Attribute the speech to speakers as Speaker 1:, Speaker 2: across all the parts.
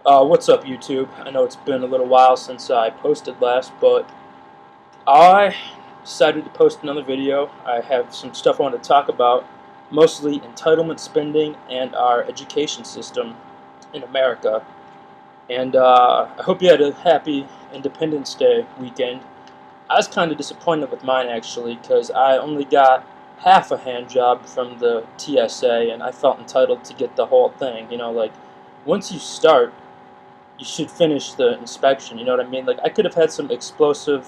Speaker 1: What's up, YouTube? I know it's been a little while since I posted last, but I decided to post another video. I have some stuff I want to talk about, mostly entitlement spending and our education system in America. And I hope you had a happy Independence Day weekend. I was kind of disappointed with mine, actually, because I only got half a hand job from the TSA, and I felt entitled to get the whole thing. Like, once you start, you should finish the inspection. You know what I mean? Like, I could have had some explosive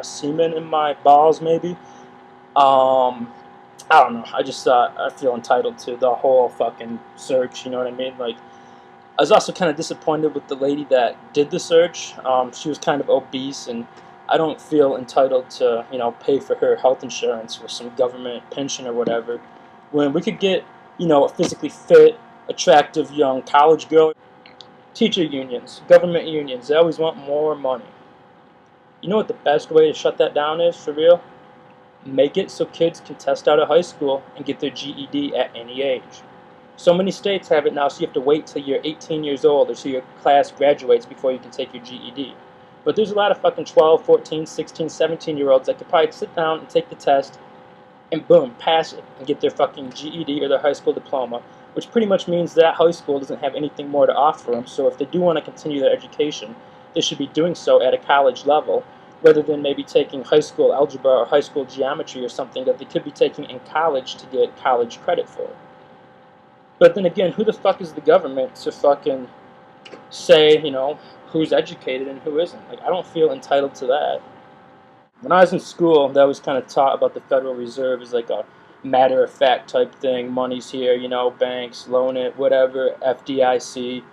Speaker 1: semen in my balls, maybe. I don't know. I just thought I feel entitled to the whole fucking search. You know what I mean? Like, I was also kind of disappointed with the lady that did the search. She was kind of obese, and I don't feel entitled to, pay for her health insurance or some government pension or whatever, when we could get, a physically fit, attractive young college girl. Teacher unions, government unions, they always want more money. You know what the best way to shut that down is, for real? Make it so kids can test out of high school and get their GED at any age. So many states have it now, so you have to wait till you're 18 years old or so your class graduates before you can take your GED. But there's a lot of fucking 12, 14, 16, 17-year-olds that could probably sit down and take the test and boom, pass it and get their fucking GED or their high school diploma, which pretty much means that high school doesn't have anything more to offer them. So if they do want to continue their education, they should be doing so at a college level, rather than maybe taking high school algebra or high school geometry or something that they could be taking in college to get college credit for. But then again, who the fuck is the government to fucking say, who's educated and who isn't? Like, I don't feel entitled to that. When I was in school, that was kind of taught about the Federal Reserve as like a matter-of-fact type thing. Money's here, banks, loan it, whatever, FDIC.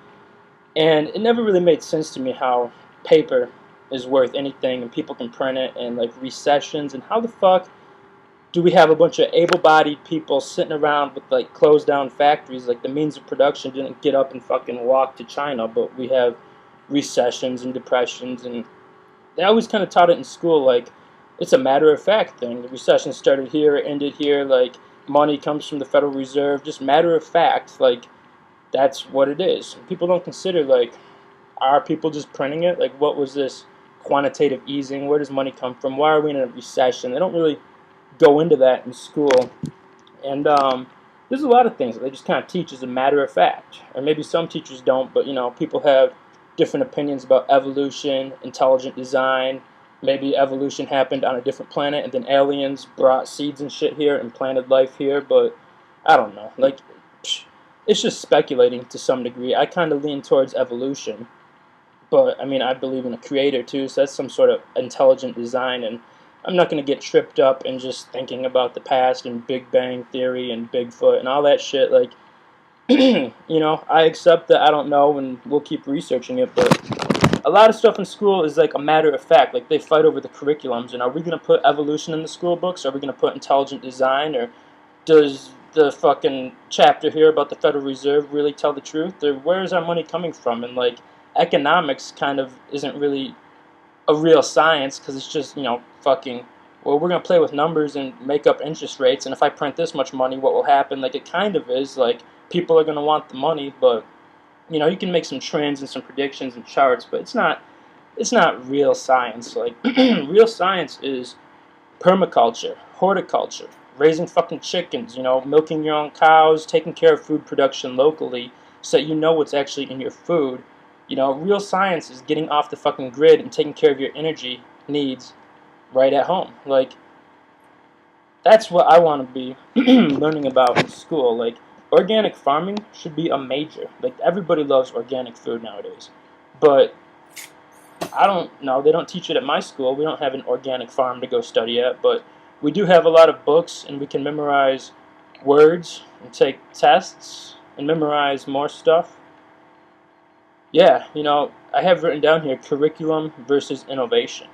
Speaker 1: And it never really made sense to me how paper is worth anything and people can print it, and like recessions, and how the fuck do we have a bunch of able-bodied people sitting around with like closed down factories? Like, the means of production didn't get up and fucking walk to China, but we have recessions and depressions, and they always kind of taught it in school like it's a matter-of-fact thing. The recession started here, it ended here, like money comes from the Federal Reserve, just matter-of-fact, like that's what it is. People don't consider, like, are people just printing it? Like, what was this quantitative easing? Where does money come from? Why are we in a recession? They don't really go into that in school. And there's a lot of things that they just kind of teach as a matter of fact. Or maybe some teachers don't, but, people have different opinions about evolution, intelligent design. Maybe evolution happened on a different planet and then aliens brought seeds and shit here and planted life here, but I don't know. Like, it's just speculating to some degree. I kind of lean towards evolution, but I mean, I believe in a creator too, so that's some sort of intelligent design, and I'm not going to get tripped up in just thinking about the past and Big Bang Theory and Bigfoot and all that shit. Like, I accept that I don't know, and we'll keep researching it, but a lot of stuff in school is like a matter of fact. Like, they fight over the curriculums, and are we going to put evolution in the school books? Are we going to put intelligent design? Or does the fucking chapter here about the Federal Reserve really tell the truth? Or where is our money coming from? And like, economics kind of isn't really a real science, because it's just, fucking, well, we're going to play with numbers and make up interest rates, and if I print this much money, what will happen? Like, it kind of is, like, people are going to want the money, but, you can make some trends and some predictions and charts, but it's not real science. Like, real science is permaculture, horticulture, raising fucking chickens, milking your own cows, taking care of food production locally so that you know what's actually in your food. Real science is getting off the fucking grid and taking care of your energy needs right at home. Like, that's what I want to be learning about in school. Like, organic farming should be a major. Like, everybody loves organic food nowadays. But I don't know, they don't teach it at my school. We don't have an organic farm to go study at, but we do have a lot of books, and we can memorize words and take tests and memorize more stuff. Yeah, I have written down here curriculum versus innovation.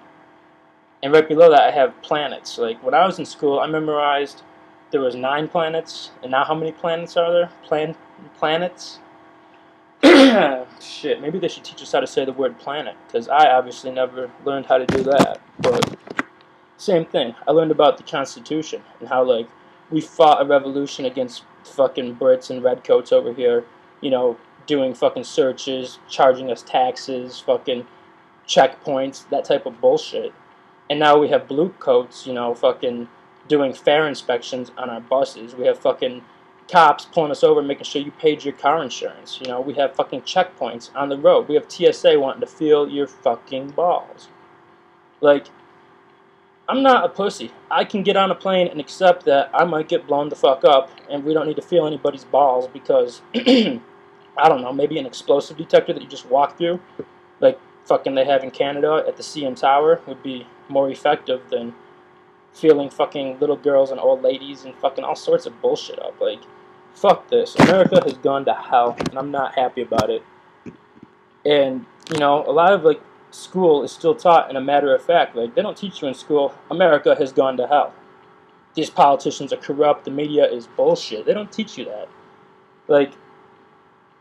Speaker 1: And right below that I have planets. Like, when I was in school, I memorized there was 9 planets, and now how many planets are there? Planets? Shit, maybe they should teach us how to say the word planet, because I obviously never learned how to do that. But same thing, I learned about the Constitution, and how, like, we fought a revolution against fucking Brits and redcoats over here, doing fucking searches, charging us taxes, fucking checkpoints, that type of bullshit. And now we have blue coats, fucking doing fare inspections on our buses. We have fucking cops pulling us over, making sure you paid your car insurance. We have fucking checkpoints on the road. We have TSA wanting to feel your fucking balls. Like, I'm not a pussy. I can get on a plane and accept that I might get blown the fuck up, and we don't need to feel anybody's balls because, I don't know, maybe an explosive detector that you just walk through, like fucking they have in Canada at the CN Tower, would be more effective than feeling fucking little girls and old ladies and fucking all sorts of bullshit up. Like, fuck this. America has gone to hell, and I'm not happy about it. And, a lot of, like, school is still taught in a matter of fact. Like, they don't teach you in school, America has gone to hell. These politicians are corrupt, the media is bullshit. They don't teach you that. Like,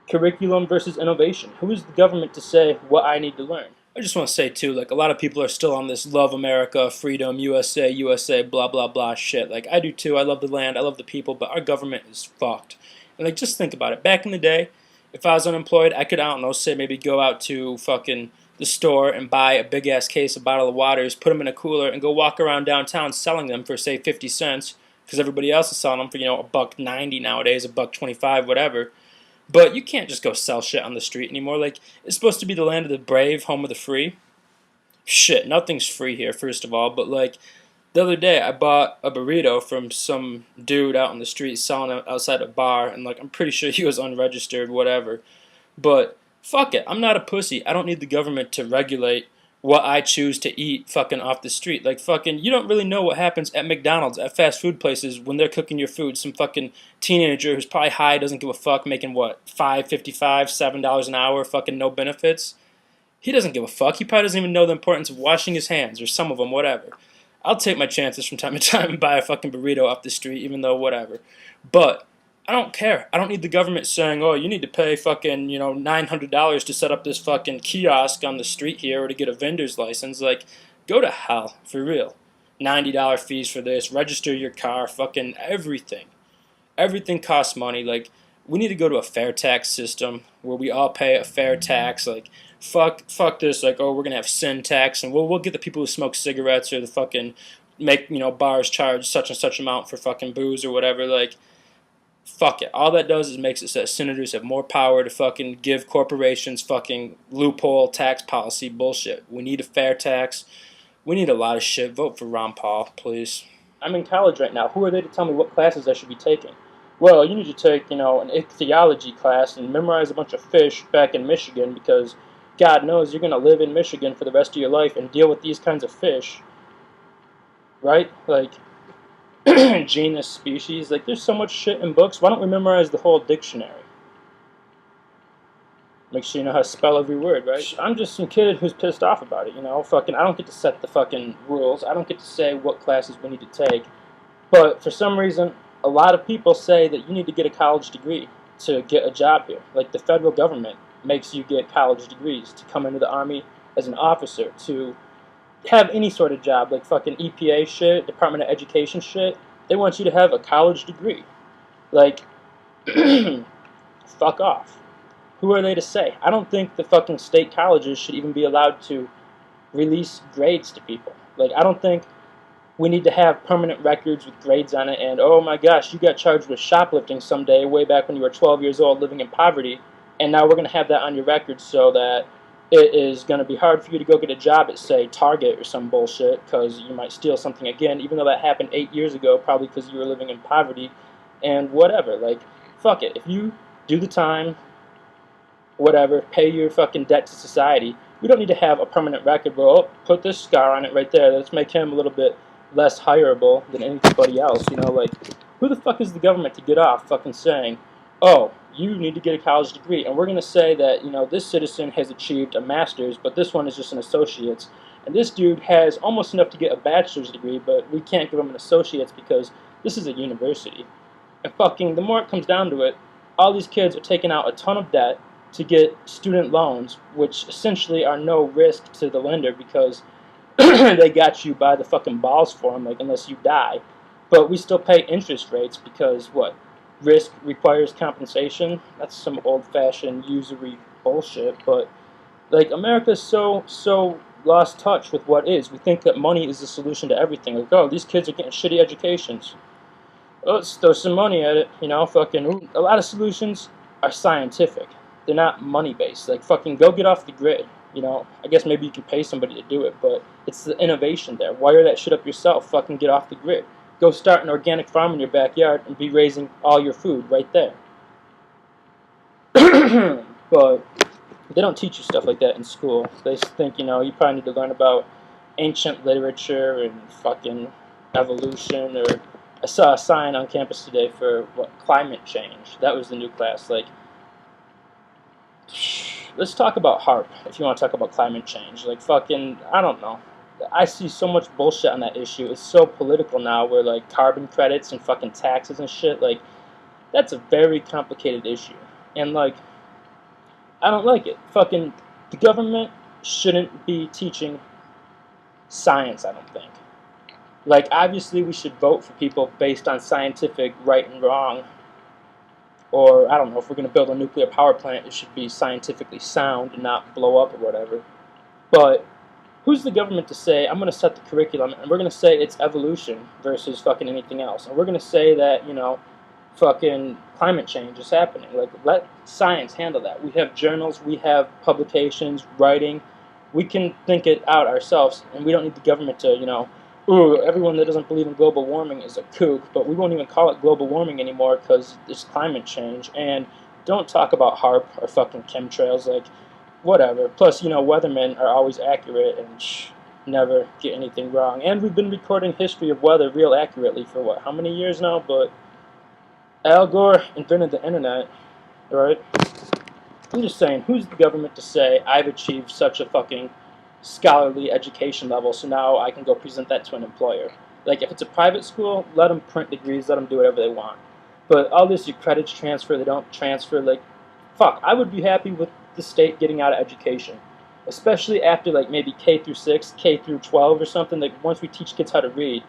Speaker 1: curriculum versus innovation. Who is the government to say what I need to learn? I just want to say, too, like, a lot of people are still on this love America, freedom, USA, USA, blah, blah, blah shit. Like, I do, too. I love the land. I love the people. But our government is fucked. And, like, just think about it. Back in the day, if I was unemployed, I could, I don't know, say maybe go out to fucking the store and buy a big-ass case of bottle of waters, put them in a cooler, and go walk around downtown selling them for, say, 50 cents. Because everybody else is selling them for, $1.90 nowadays, $1.25, whatever. But you can't just go sell shit on the street anymore. Like, it's supposed to be the land of the brave, home of the free. Shit, nothing's free here, first of all. But, like, the other day, I bought a burrito from some dude out on the street selling it outside a bar. And, like, I'm pretty sure he was unregistered, whatever. But, fuck it. I'm not a pussy. I don't need the government to regulate what I choose to eat fucking off the street. Like, fucking, you don't really know what happens at McDonald's, at fast food places when they're cooking your food. Some fucking teenager who's probably high, doesn't give a fuck, making what, $5.55, $7 an hour, fucking no benefits. He doesn't give a fuck. He probably doesn't even know the importance of washing his hands, or some of them, whatever. I'll take my chances from time to time and buy a fucking burrito off the street, even though whatever. But I don't care. I don't need the government saying, oh, you need to pay fucking, $900 to set up this fucking kiosk on the street here or to get a vendor's license. Like, go to hell, for real. $90 fees for this, register your car, fucking everything. Everything costs money. Like, we need to go to a fair tax system where we all pay a fair tax. Like, fuck this. Like, oh, we're going to have sin tax, and we'll get the people who smoke cigarettes or the fucking make, bars charge such and such amount for fucking booze or whatever. Like, fuck it. All that does is makes it so that senators have more power to fucking give corporations fucking loophole tax policy bullshit. We need a fair tax. We need a lot of shit. Vote for Ron Paul, please. I'm in college right now. Who are they to tell me what classes I should be taking? Well, you need to take, an ichthyology class and memorize a bunch of fish back in Michigan because God knows you're going to live in Michigan for the rest of your life and deal with these kinds of fish. Right? Like, genus, species. Like, there's so much shit in books. Why don't we memorize the whole dictionary? Make sure you know how to spell every word, right? I'm just some kid who's pissed off about it, Fucking, I don't get to set the fucking rules. I don't get to say what classes we need to take. But for some reason, a lot of people say that you need to get a college degree to get a job here. Like, the federal government makes you get college degrees to come into the Army as an officer, to have any sort of job, like fucking EPA shit, Department of Education shit. They want you to have a college degree. Like, fuck off. Who are they to say? I don't think the fucking state colleges should even be allowed to release grades to people. Like, I don't think we need to have permanent records with grades on it and, oh my gosh, you got charged with shoplifting someday way back when you were 12 years old living in poverty, and now we're going to have that on your record so that it is going to be hard for you to go get a job at, say, Target or some bullshit because you might steal something again, even though that happened 8 years ago, probably because you were living in poverty and whatever. Like, fuck it. If you do the time, whatever, pay your fucking debt to society, we don't need to have a permanent record. Well, put this scar on it right there. Let's make him a little bit less hireable than anybody else. Like, who the fuck is the government to get off fucking saying, oh, you need to get a college degree, and we're going to say that, this citizen has achieved a master's, but this one is just an associate's, and this dude has almost enough to get a bachelor's degree, but we can't give him an associate's because this is a university. And fucking, the more it comes down to it, all these kids are taking out a ton of debt to get student loans, which essentially are no risk to the lender because they got you by the fucking balls for them, like, unless you die. But we still pay interest rates because, what, risk requires compensation. That's some old-fashioned usury bullshit. But like America's so lost touch with what is. We think that money is the solution to everything. Like, oh, these kids are getting shitty educations. Let's throw some money at it. You know, fucking. A lot of solutions are scientific. They're not money based. Like fucking, go get off the grid. You know, I guess maybe you can pay somebody to do it, but it's the innovation there. Wire that shit up yourself. Fucking get off the grid. Go start an organic farm in your backyard and be raising all your food right there. But they don't teach you stuff like that in school. They think, you know, you probably need to learn about ancient literature and fucking evolution. Or I saw a sign on campus today for what, climate change. That was the new class. Like, let's talk about HARP if you want to talk about climate change. Like fucking, I don't know. I see so much bullshit on that issue. It's so political now, where like carbon credits and fucking taxes and shit. Like, that's a very complicated issue, and like, I don't like it. Fucking, the government shouldn't be teaching science, I don't think. Like, obviously, we should vote for people based on scientific right and wrong. Or, I don't know, if we're going to build a nuclear power plant, it should be scientifically sound and not blow up or whatever. But who's the government to say, I'm going to set the curriculum, and we're going to say it's evolution versus fucking anything else. And we're going to say that, you know, fucking climate change is happening. Like, let science handle that. We have journals, we have publications, writing. We can think it out ourselves, and we don't need the government to, you know, ooh, everyone that doesn't believe in global warming is a kook, but we won't even call it global warming anymore because it's climate change. And don't talk about HARP or fucking chemtrails, like, whatever. Plus, you know, weathermen are always accurate and never get anything wrong. And we've been recording history of weather real accurately for, what, how many years now? But Al Gore invented the internet, right? I'm just saying, who's the government to say I've achieved such a fucking scholarly education level, so now I can go present that to an employer? Like, if it's a private school, let them print degrees, let them do whatever they want. But all this, your credits transfer, they don't transfer, like, fuck, I would be happy with the state getting out of education. Especially after, like, maybe K through 6, K through 12 or something, like, once we teach kids how to read.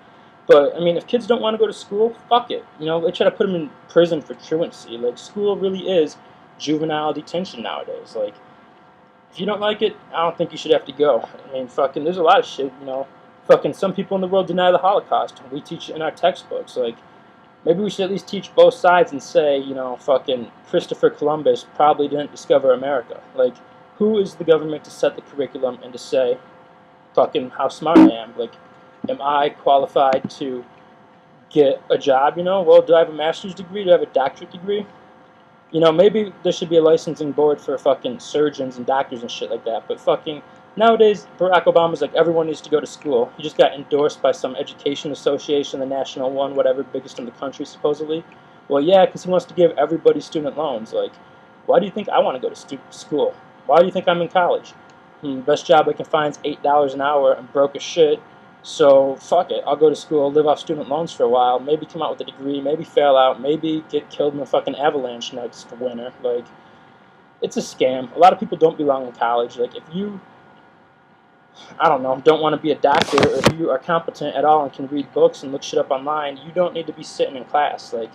Speaker 1: But, I mean, if kids don't want to go to school, fuck it. You know, they try to put them in prison for truancy. Like, school really is juvenile detention nowadays. Like, if you don't like it, I don't think you should have to go. I mean, fucking, there's a lot of shit, you know. Fucking, some people in the world deny the Holocaust. We teach it in our textbooks. Like, maybe we should at least teach both sides and say, you know, fucking Christopher Columbus probably didn't discover America. Like, who is the government to set the curriculum and to say, fucking, how smart I am? Like, am I qualified to get a job, you know? Well, do I have a master's degree? Do I have a doctorate degree? You know, maybe there should be a licensing board for fucking surgeons and doctors and shit like that. But fucking, nowadays, Barack Obama's like, everyone needs to go to school. He just got endorsed by some education association, the national one, whatever, biggest in the country, supposedly. Well, yeah, because he wants to give everybody student loans. Like, why do you think I want to go to school? Why do you think I'm in college? Best job I can find is $8 an hour. I'm broke as shit. So, fuck it. I'll go to school, live off student loans for a while, maybe come out with a degree, maybe fail out, maybe get killed in a fucking avalanche next winter. Like, it's a scam. A lot of people don't belong in college. Like, if you, I don't know, don't want to be a doctor, or if you are competent at all and can read books and look shit up online, you don't need to be sitting in class. Like,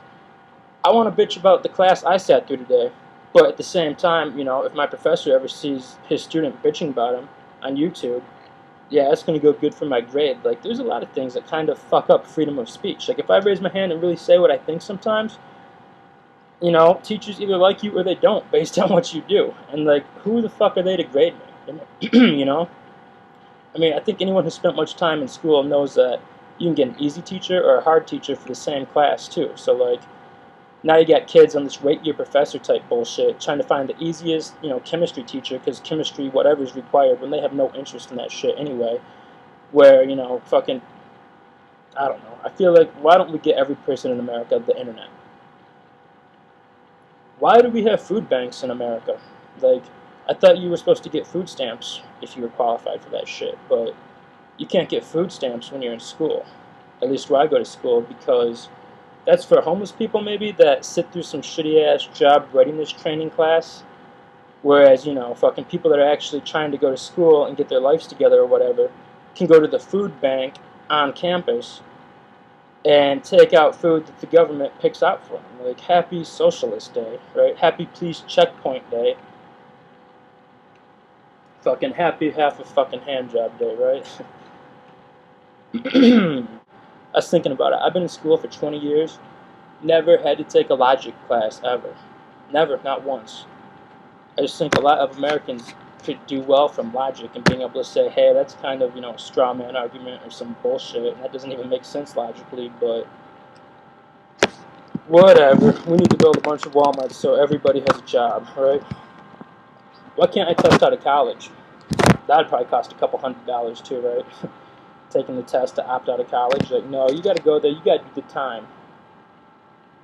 Speaker 1: I want to bitch about the class I sat through today, but at the same time, you know, if my professor ever sees his student bitching about him on YouTube, yeah, that's going to go good for my grade. Like, there's a lot of things that kind of fuck up freedom of speech. Like, if I raise my hand and really say what I think sometimes, you know, teachers either like you or they don't based on what you do. And, like, who the fuck are they to grade me? You know? I mean, I think anyone who spent much time in school knows that you can get an easy teacher or a hard teacher for the same class, too. So, like, now you got kids on this rate your professor type bullshit, trying to find the easiest, you know, chemistry teacher, because chemistry, whatever is required, when they have no interest in that shit anyway. Where, you know, fucking, I don't know. I feel like, why don't we get every person in America the internet? Why do we have food banks in America? Like, I thought you were supposed to get food stamps if you were qualified for that shit, but you can't get food stamps when you're in school. At least where I go to school, because that's for homeless people, maybe, that sit through some shitty-ass job readiness training class. Whereas, you know, fucking people that are actually trying to go to school and get their lives together or whatever can go to the food bank on campus and take out food that the government picks out for them. Like Happy Socialist Day, right? Happy Police Checkpoint Day. Fucking happy half a fucking hand job day, right? I was thinking about it. I've been in school for 20 years. Never had to take a logic class ever. Never, not once. I just think a lot of Americans could do well from logic and being able to say, hey, that's kind of, a straw man argument or some bullshit, and that doesn't even make sense logically, but whatever. We need to build a bunch of Walmarts so everybody has a job, right? Why can't I test out of college? That'd probably cost a couple $100 too, right? Taking the test to opt out of college. Like, no, you gotta go there, you gotta do the time.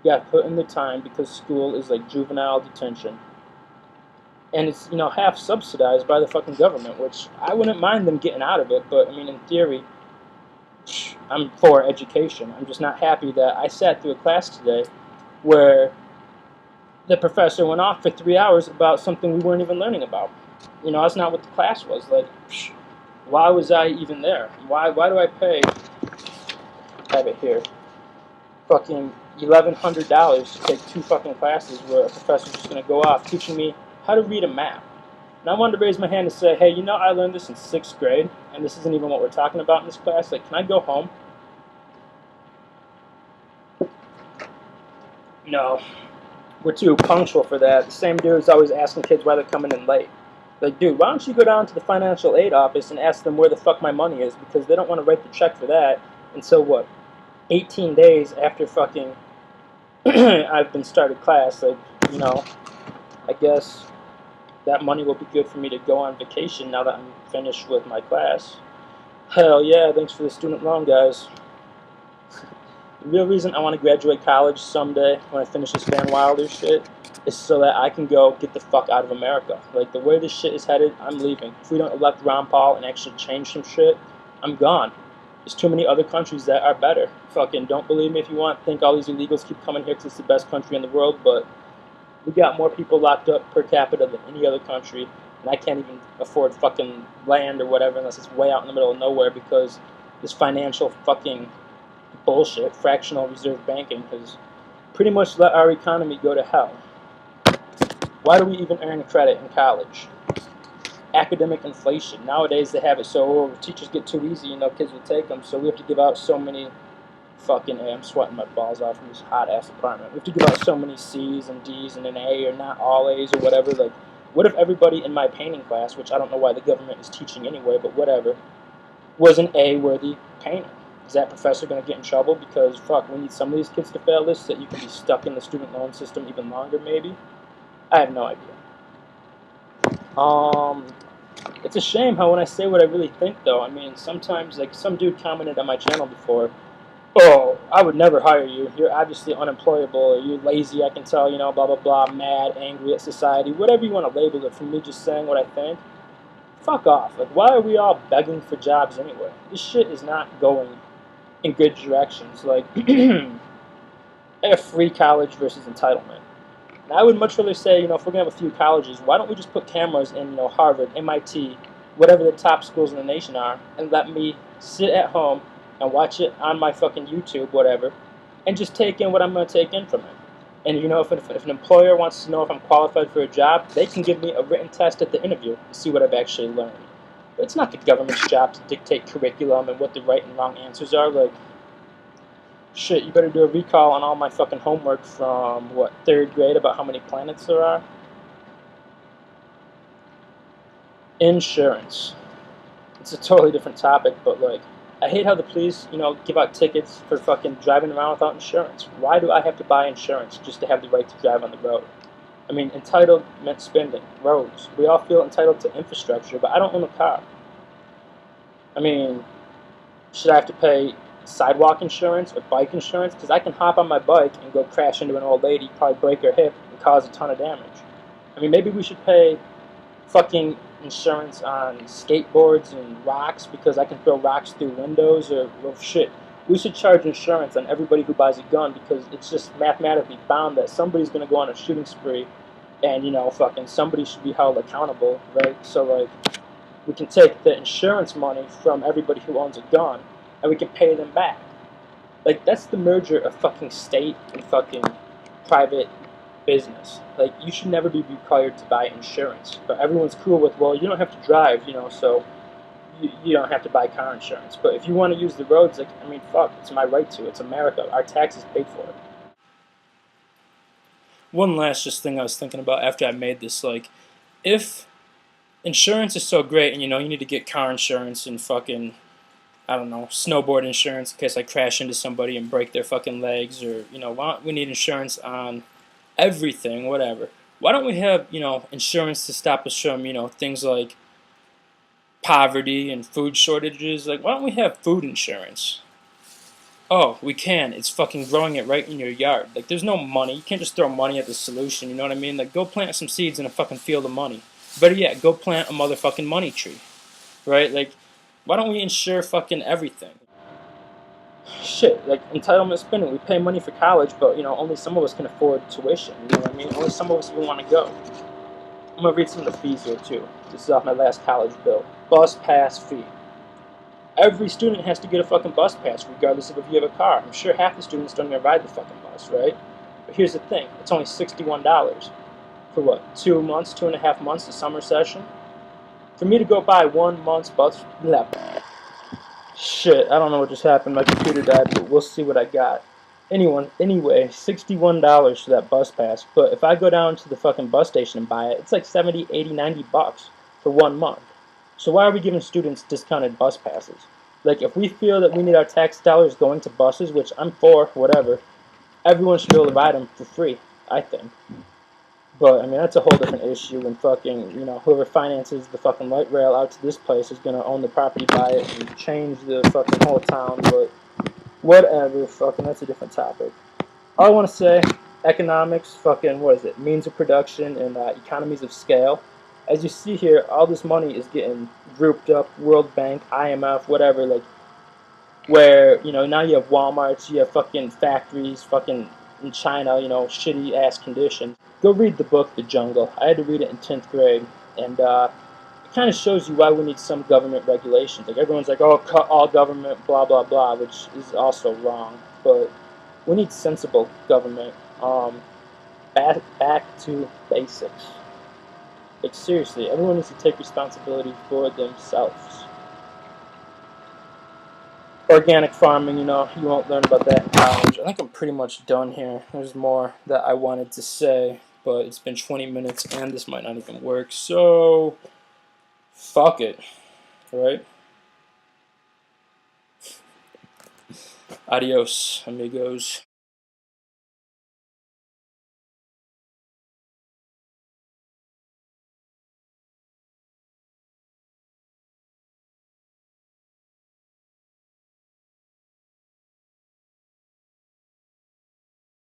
Speaker 1: You gotta put in the time because school is like juvenile detention. And it's, half subsidized by the fucking government, which I wouldn't mind them getting out of it, but I mean, in theory, I'm for education. I'm just not happy that I sat through a class today where the professor went off for 3 hours about something we weren't even learning about. That's not what the class was. Like, why was I even there? Why do I pay, have it here, fucking $1,100 to take 2 fucking classes where a professor's just going to go off teaching me how to read a map? And I wanted to raise my hand and say, hey, I learned this in 6th grade, and this isn't even what we're talking about in this class. Like, can I go home? No. We're too punctual for that. The same dude's always asking kids why they're coming in late. Like, dude, why don't you go down to the financial aid office and ask them where the fuck my money is? Because they don't want to write the check for that until, 18 days after fucking I've been started class. Like, I guess that money will be good for me to go on vacation now that I'm finished with my class. Hell yeah, thanks for the student loan, guys. The real reason I want to graduate college someday when I finish this Van Wilder shit is so that I can go get the fuck out of America. Like, the way this shit is headed, I'm leaving. If we don't elect Ron Paul and actually change some shit, I'm gone. There's too many other countries that are better. Fucking don't believe me if you want. Think all these illegals keep coming here because it's the best country in the world, but we got more people locked up per capita than any other country, and I can't even afford fucking land or whatever unless it's way out in the middle of nowhere because this financial fucking bullshit, fractional reserve banking, has pretty much let our economy go to hell. Why do we even earn credit in college? Academic inflation. Nowadays they have it so teachers get too easy, kids will take them, so we have to give out so many fucking A. I'm sweating my balls off in this hot ass apartment. We have to give out so many C's and D's and an A, or not all A's or whatever. Like, what if everybody in my painting class, which I don't know why the government is teaching anyway, but whatever, was an A-worthy painter? Is that professor going to get in trouble because, fuck, we need some of these kids to fail this so that you can be stuck in the student loan system even longer, maybe? I have no idea. It's a shame how when I say what I really think, though, I mean, sometimes, like, some dude commented on my channel before, oh, I would never hire you. You're obviously unemployable, or you're lazy, I can tell, blah, blah, blah, mad, angry at society, whatever you want to label it for me just saying what I think. Fuck off. Like, why are we all begging for jobs anyway? This shit is not going in good directions. Like, I have free college versus entitlement. And I would much rather say, if we're going to have a few colleges, why don't we just put cameras in, Harvard, MIT, whatever the top schools in the nation are, and let me sit at home and watch it on my fucking YouTube, whatever, and just take in what I'm going to take in from it. And, if an employer wants to know if I'm qualified for a job, they can give me a written test at the interview to see what I've actually learned. But it's not the government's job to dictate curriculum and what the right and wrong answers are. Like, shit, you better do a recall on all my fucking homework from, 3rd grade about how many planets there are? Insurance. It's a totally different topic, but, like, I hate how the police, give out tickets for fucking driving around without insurance. Why do I have to buy insurance just to have the right to drive on the road? I mean, entitlement spending, roads. We all feel entitled to infrastructure, but I don't own a car. I mean, should I have to pay sidewalk insurance or bike insurance? Because I can hop on my bike and go crash into an old lady, probably break her hip, and cause a ton of damage. I mean, maybe we should pay fucking insurance on skateboards and rocks because I can throw rocks through windows, or, well, shit. We should charge insurance on everybody who buys a gun because it's just mathematically bound that somebody's going to go on a shooting spree and, fucking somebody should be held accountable, right? So, like, we can take the insurance money from everybody who owns a gun and we can pay them back. Like, that's the merger of fucking state and fucking private business. Like, you should never be required to buy insurance. But everyone's cool with, well, you don't have to drive, so you don't have to buy car insurance. But if you want to use the roads, like, I mean, fuck, it's my right to. It's America. Our taxes paid for it. One last just thing I was thinking about after I made this, like, if insurance is so great and, you need to get car insurance and fucking, I don't know, snowboard insurance in case I crash into somebody and break their fucking legs, or, we need insurance on everything, whatever. Why don't we have, insurance to stop us from, things like poverty and food shortages? Like, why don't we have food insurance? Oh, we can. It's fucking growing it right in your yard. Like, there's no money. You can't just throw money at the solution, you know what I mean? Like, go plant some seeds in a fucking field of money. Better yet, go plant a motherfucking money tree, right? Like, why don't we insure fucking everything? Shit, like, entitlement spending. We pay money for college, but, only some of us can afford tuition, you know what I mean? Only some of us even want to go. I'm going to read some of the fees here, too. This is off my last college bill. Bus pass fee. Every student has to get a fucking bus pass, regardless of if you have a car. I'm sure half the students don't even ride the fucking bus, right? But here's the thing. It's only $61. For what, 2 months, 2.5 months, the summer session? For me to go buy 1 month's bus... Shit, I don't know what just happened. My computer died, but we'll see what I got. Anyway, $61 for that bus pass. But if I go down to the fucking bus station and buy it, it's like 70, 80, 90 bucks for 1 month. So why are we giving students discounted bus passes? Like, if we feel that we need our tax dollars going to buses, which I'm for, whatever, everyone should be able to ride them for free, I think. But, I mean, that's a whole different issue, and fucking, whoever finances the fucking light rail out to this place is going to own the property by it and change the fucking whole town, but whatever, fucking, that's a different topic. All I want to say, economics, fucking, what is it, means of production and economies of scale. As you see here, all this money is getting grouped up, World Bank, IMF, whatever, like, where, now you have Walmarts, you have fucking factories, fucking in China, shitty-ass conditions. Go read the book, The Jungle. I had to read it in 10th grade, and it kind of shows you why we need some government regulations. Like, everyone's like, oh, cut all government, blah, blah, blah, which is also wrong. But we need sensible government. Back to basics. Like, seriously, everyone needs to take responsibility for themselves. Organic farming, you won't learn about that in college. I think I'm pretty much done here. There's more that I wanted to say, but it's been 20 minutes and this might not even work, so fuck it, right? Adios, amigos.